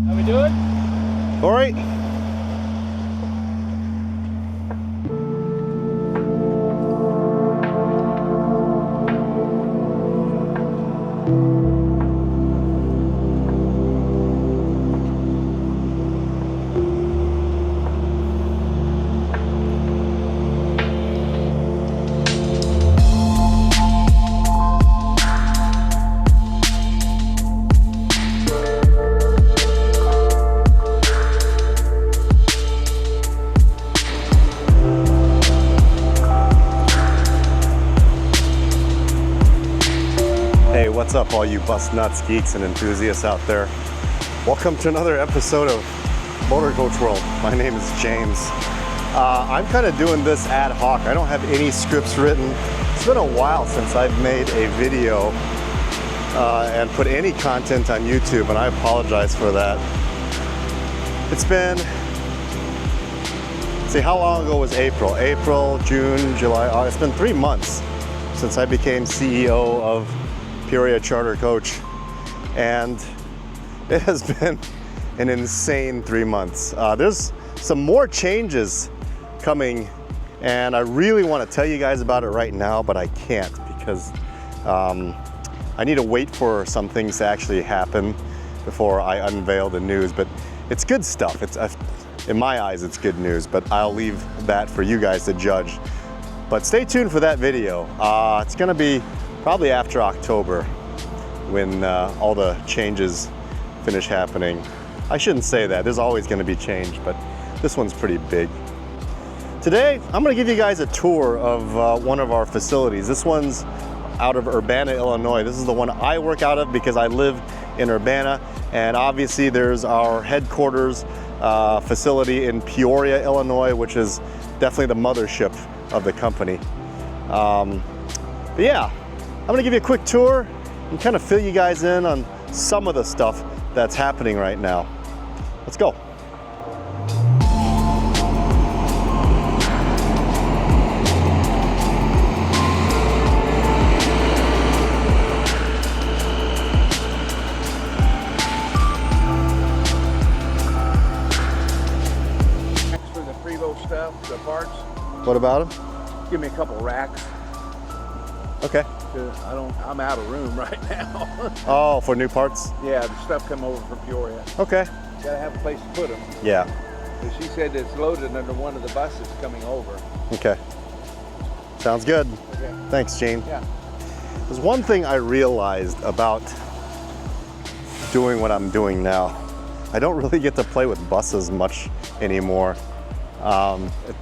How we doing? Corey? Hey, what's up all you bus nuts, geeks, and enthusiasts out there? Welcome to another episode of Motor Coach World. My name is James. I'm kind of doing this ad hoc. I don't have any scripts written. It's been a while since I've made a video and put any content on YouTube, and I apologize for that. It's been, see, how long ago was April? April, June, July, August. It's been 3 months since I became CEO of Peoria Charter Coach, and it has been an insane 3 months. There's some more changes coming, and I really want to tell you guys about it right now, but I can't because I need to wait for some things to actually happen before I unveil the news. But it's good stuff. It's in my eyes, it's good news, but I'll leave that for you guys to judge. But stay tuned for that video. It's gonna be probably after October when all the changes finish happening. I shouldn't say that, there's always gonna be change, but this one's pretty big. Today, I'm gonna give you guys a tour of one of our facilities. This one's out of Urbana, Illinois. This is the one I work out of because I live in Urbana, and obviously there's our headquarters facility in Peoria, Illinois, which is definitely the mothership of the company. But yeah, I'm gonna give you a quick tour and kind of fill you guys in on some of the stuff that's happening right now. Let's go. Thanks for the Prevo stuff, the parts. What about them? Give me a couple racks. Okay. I'm out of room right now. Oh, for new parts? Yeah, the stuff come over from Peoria. Okay. Gotta have a place to put them. Yeah. But she said it's loaded under one of the buses coming over. Okay. Sounds good. Okay. Thanks, Jane. Yeah. There's one thing I realized about doing what I'm doing now. I don't really get to play with buses much anymore.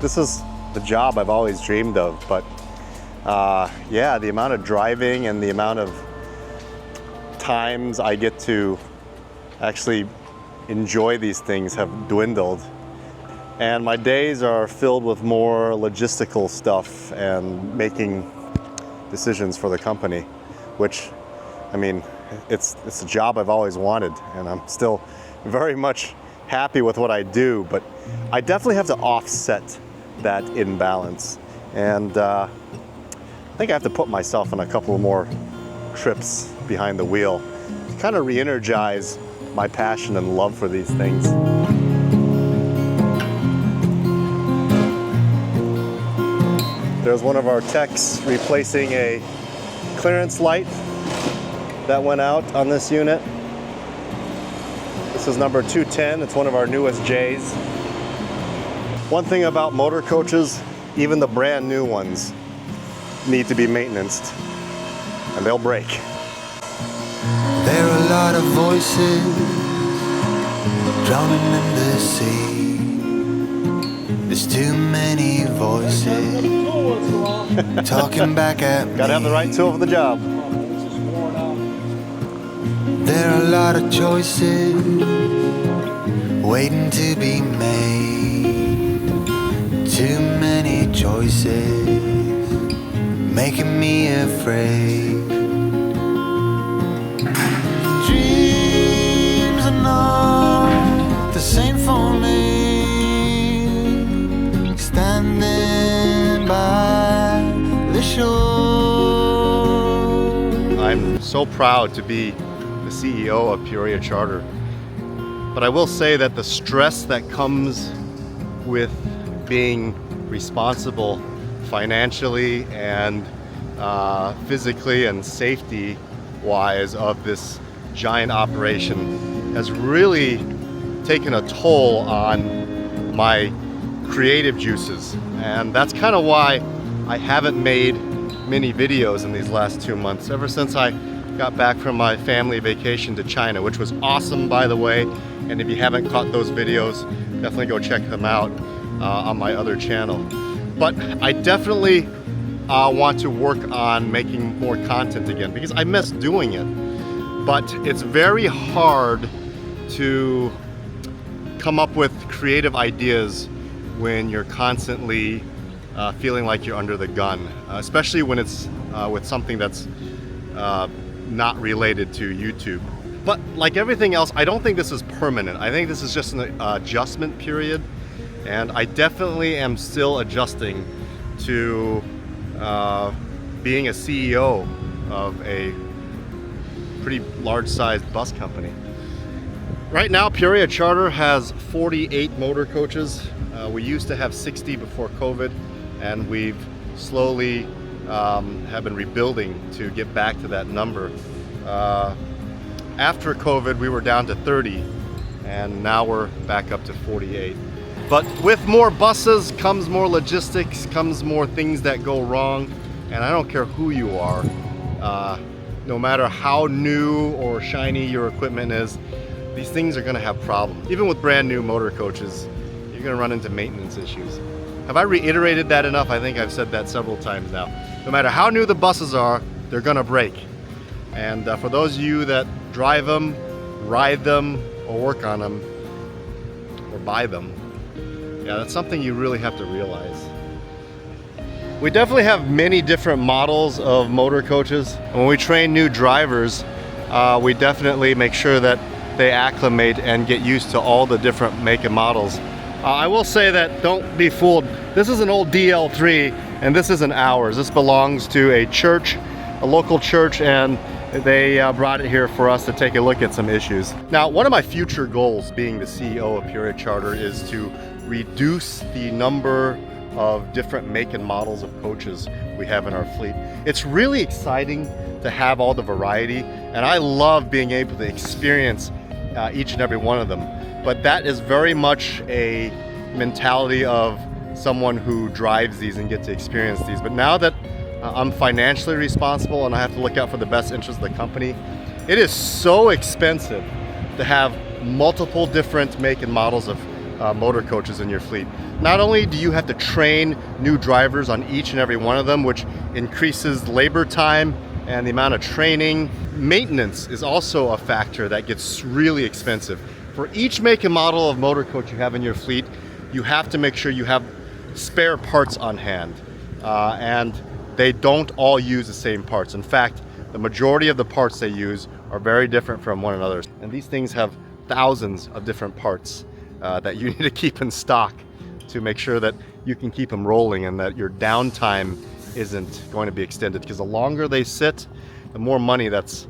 This is the job I've always dreamed of, but yeah, the amount of driving and the amount of times I get to actually enjoy these things have dwindled. And my days are filled with more logistical stuff and making decisions for the company, which, I mean, it's a job I've always wanted, and I'm still very much happy with what I do, but I definitely have to offset that imbalance. And I think I have to put myself on a couple more trips behind the wheel to kind of re-energize my passion and love for these things. There's one of our techs replacing a clearance light that went out on this unit. This is number 210. It's one of our newest J's. One thing about motor coaches, even the brand new ones, need to be maintained, and they'll break. There are a lot of voices drowning in the sea. There's too many voices talking back at me. Gotta have the right tool for the job. There are a lot of choices waiting to be made. Too many choices making me afraid. Dreams are not the same for me. Standing by the shore. I'm so proud to be the CEO of Peoria Charter. But I will say that the stress that comes with being responsible financially and physically and safety wise of this giant operation has really taken a toll on my creative juices, and that's kind of why I haven't made many videos in these last 2 months, ever since I got back from my family vacation to China, which was awesome, by the way. And if you haven't caught those videos, definitely go check them out on my other channel. But I definitely want to work on making more content again, because I miss doing it. But it's very hard to come up with creative ideas when you're constantly feeling like you're under the gun, especially when it's with something that's not related to YouTube. But like everything else, I don't think this is permanent. I think this is just an adjustment period, and I definitely am still adjusting to being a CEO of a pretty large-sized bus company. Right now, Peoria Charter has 48 motor coaches. We used to have 60 before COVID, and we've slowly have been rebuilding to get back to that number. After COVID, we were down to 30, and now we're back up to 48. But with more buses comes more logistics, comes more things that go wrong, and I don't care who you are, no matter how new or shiny your equipment is, these things are going to have problems. Even with brand new motor coaches, you're going to run into maintenance issues. Have I reiterated that enough? I think I've said that several times now. No matter how new the buses are, they're going to break. And for those of you that drive them, ride them, or work on them, or buy them, yeah, that's something you really have to realize. We definitely have many different models of motor coaches. And when we train new drivers, we definitely make sure that they acclimate and get used to all the different make and models. I will say that don't be fooled. This is an old DL3, and this isn't ours. This belongs to a church, a local church, and they brought it here for us to take a look at some issues. Now, one of my future goals being the CEO of Peoria Charter is to reduce the number of different make and models of coaches we have in our fleet. It's really exciting to have all the variety, and I love being able to experience each and every one of them. But that is very much a mentality of someone who drives these and get to experience these. But now that I'm financially responsible and I have to look out for the best interest of the company, it is so expensive to have multiple different make and models of motor coaches in your fleet. Not only do you have to train new drivers on each and every one of them, which increases labor time and the amount of training, maintenance is also a factor that gets really expensive. For each make and model of motor coach you have in your fleet, you have to make sure you have spare parts on hand, and they don't all use the same parts. In fact, the majority of the parts they use are very different from one another, and these things have thousands of different parts that you need to keep in stock to make sure that you can keep them rolling and that your downtime isn't going to be extended, because the longer they sit, the more money that's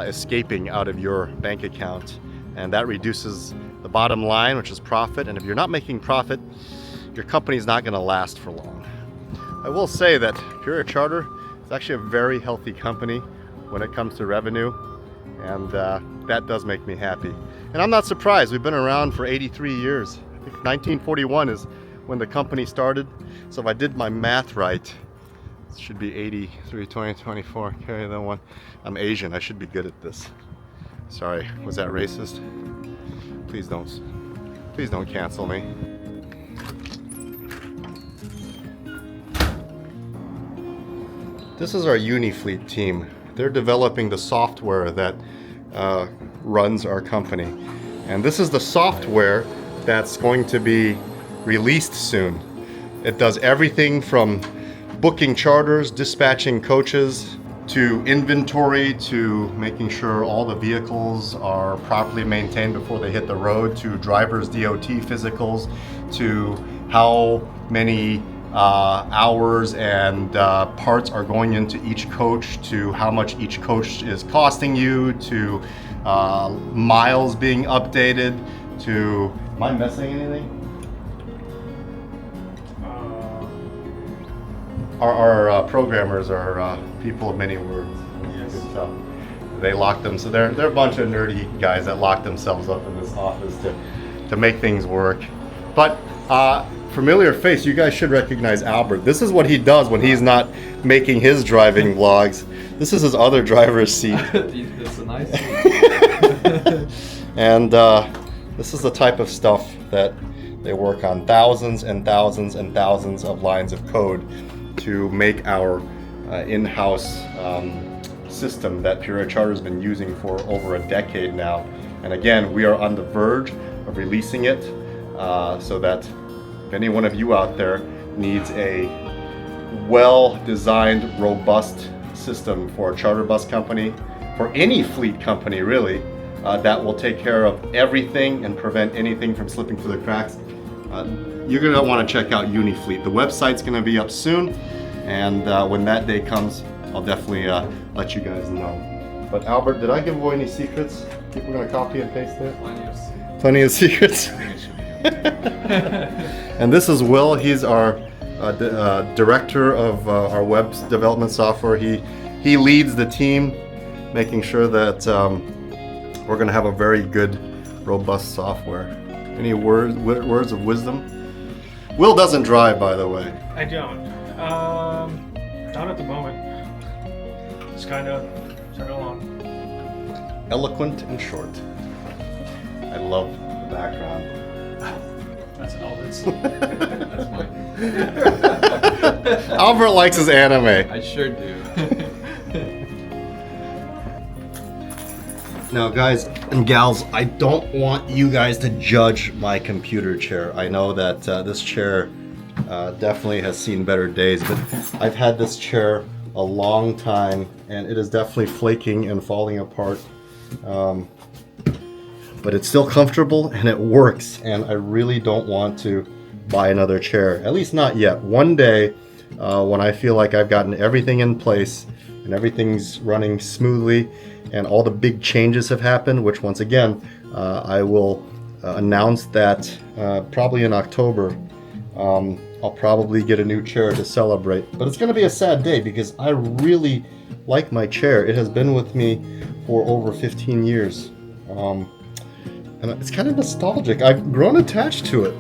escaping out of your bank account, and that reduces the bottom line, which is profit. And if you're not making profit, your company's not going to last for long. I will say that Peoria Charter is actually a very healthy company when it comes to revenue, and that does make me happy. And I'm not surprised. We've been around for 83 years. I think 1941 is when the company started. So if I did my math right, it should be 83, 20, 24, carry that one. I'm Asian, I should be good at this. Sorry, was that racist? Please don't cancel me. This is our Unifleet team. They're developing the software that runs our company. And this is the software that's going to be released soon. It does everything from booking charters, dispatching coaches, to inventory, to making sure all the vehicles are properly maintained before they hit the road, to driver's DOT physicals, to how many hours and parts are going into each coach, to how much each coach is costing you, to miles being updated to, am I missing anything? Our programmers are people of many words. Yes. You can tell. They lock them, so they're a bunch of nerdy guys that lock themselves up in this office to make things work. But familiar face, you guys should recognize Albert. This is what he does when he's not making his driving vlogs. This is his other driver's seat. That's a nice seat. And this is the type of stuff that they work on. Thousands and thousands and thousands of lines of code to make our in-house system that Peoria Charter has been using for over a decade now. And again, we are on the verge of releasing it so that if any one of you out there needs a well-designed, robust system for a charter bus company, for any fleet company really, that will take care of everything and prevent anything from slipping through the cracks, you're going to want to check out Unifleet. The website's going to be up soon, and when that day comes, I'll definitely let you guys know. But Albert, did I give away any secrets? People are going to copy and paste it? Plenty of secrets. And this is Will. He's our director of our web development software. He leads the team, making sure that we're going to have a very good, robust software. Any words of wisdom? Will doesn't drive, by the way. I don't. Not at the moment. Just kind of chug along. Eloquent and short. I love the background. That's Albert's. That's mine. Albert likes his anime. I sure do. Now, guys and gals, I don't want you guys to judge my computer chair. I know that this chair definitely has seen better days, but I've had this chair a long time, and it is definitely flaking and falling apart. But it's still comfortable and it works, and I really don't want to buy another chair, at least not yet. One day, when I feel like I've gotten everything in place and everything's running smoothly and all the big changes have happened, which once again, I will announce that probably in October, I'll probably get a new chair to celebrate. But it's gonna be a sad day because I really like my chair. It has been with me for over 15 years. And it's kind of nostalgic. I've grown attached to it.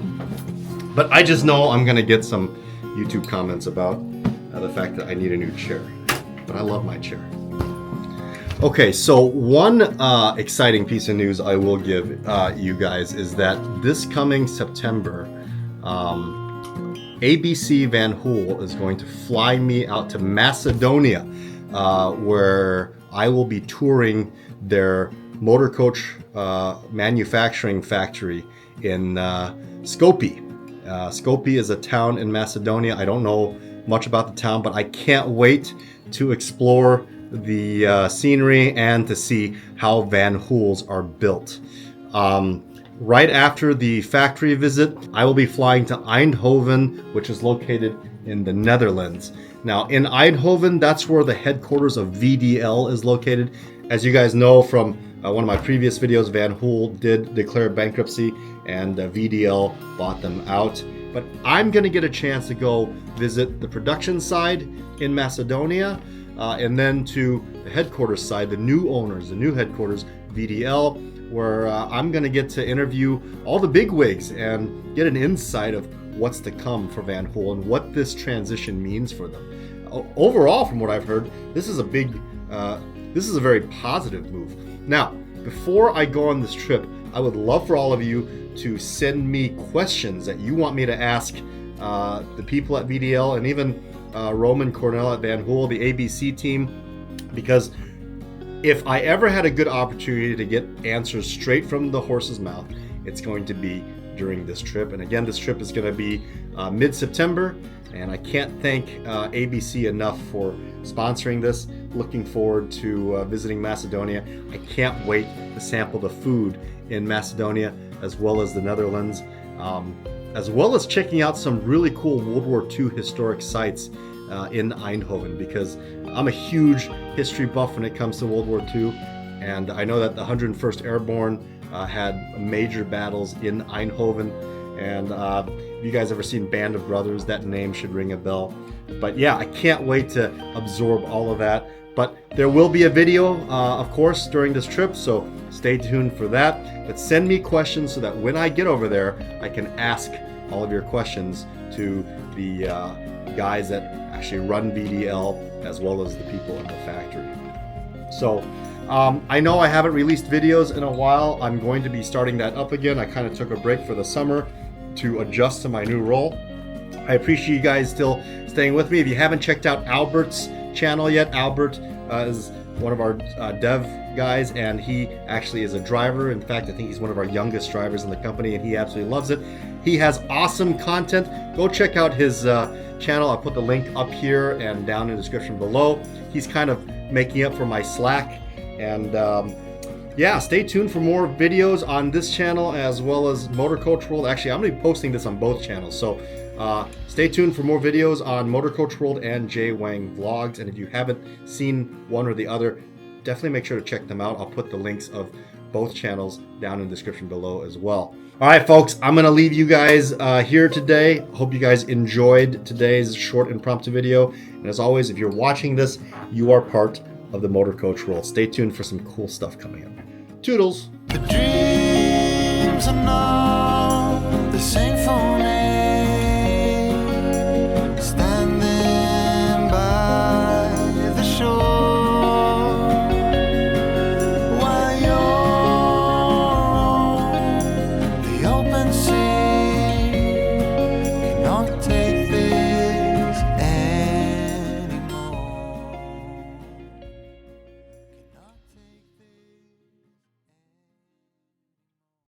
But I just know I'm gonna get some YouTube comments about the fact that I need a new chair. But I love my chair. Okay, so one exciting piece of news I will give you guys is that this coming September, ABC Van Hool is going to fly me out to Macedonia, where I will be touring their motor coach manufacturing factory in Skopje. Skopje is a town in Macedonia. I don't know much about the town, but I can't wait to explore the scenery and to see how Van Hools are built. Right after the factory visit, I will be flying to Eindhoven, which is located in the Netherlands. Now, in Eindhoven, that's where the headquarters of VDL is located. As you guys know from one of my previous videos, Van Hool did declare bankruptcy and VDL bought them out. But I'm going to get a chance to go visit the production side in Macedonia, and then to the headquarters side, the new owners, the new headquarters, VDL, where I'm going to get to interview all the bigwigs and get an insight of what's to come for Van Hool and what this transition means for them. Overall, from what I've heard, this is a very positive move. Now, before I go on this trip, I would love for all of you to send me questions that you want me to ask the people at VDL and even Roman Cornell at Van Hool, the ABC team, because if I ever had a good opportunity to get answers straight from the horse's mouth, it's going to be during this trip. And again, this trip is going to be mid-September, and I can't thank ABC enough for sponsoring this. Looking forward to visiting Macedonia. I can't wait to sample the food in Macedonia as well as the Netherlands, as well as checking out some really cool World War II historic sites in Eindhoven, because I'm a huge history buff when it comes to World War II, And I know that the 101st Airborne had major battles in Eindhoven. And if you guys ever seen Band of Brothers, that name should ring a bell. But yeah, I can't wait to absorb all of that. But there will be a video, of course, during this trip, so stay tuned for that. But send me questions so that when I get over there, I can ask all of your questions to the guys that actually run VDL, as well as the people in the factory. So I know I haven't released videos in a while. I'm going to be starting that up again. I kind of took a break for the summer to adjust to my new role. I appreciate you guys still staying with me. If you haven't checked out Albert's channel yet, Albert is one of our dev guys, and he actually is a driver. In fact, I think he's one of our youngest drivers in the company, and he absolutely loves it. He has awesome content. Go check out his channel. I'll put the link up here and down in the description below. He's kind of making up for my slack, and yeah, stay tuned for more videos on this channel as well as Motor Coach World. Actually, I'm going to be posting this on both channels, so stay tuned for more videos on Motor Coach World and Jay Wang Vlogs. And if you haven't seen one or the other, definitely make sure to check them out. I'll put the links of both channels down in the description below as well. All right, folks, I'm going to leave you guys here today. Hope you guys enjoyed today's short impromptu video. And as always, if you're watching this, you are part of the Motor Coach World. Stay tuned for some cool stuff coming up. Toodles! The dreams are not the same for me.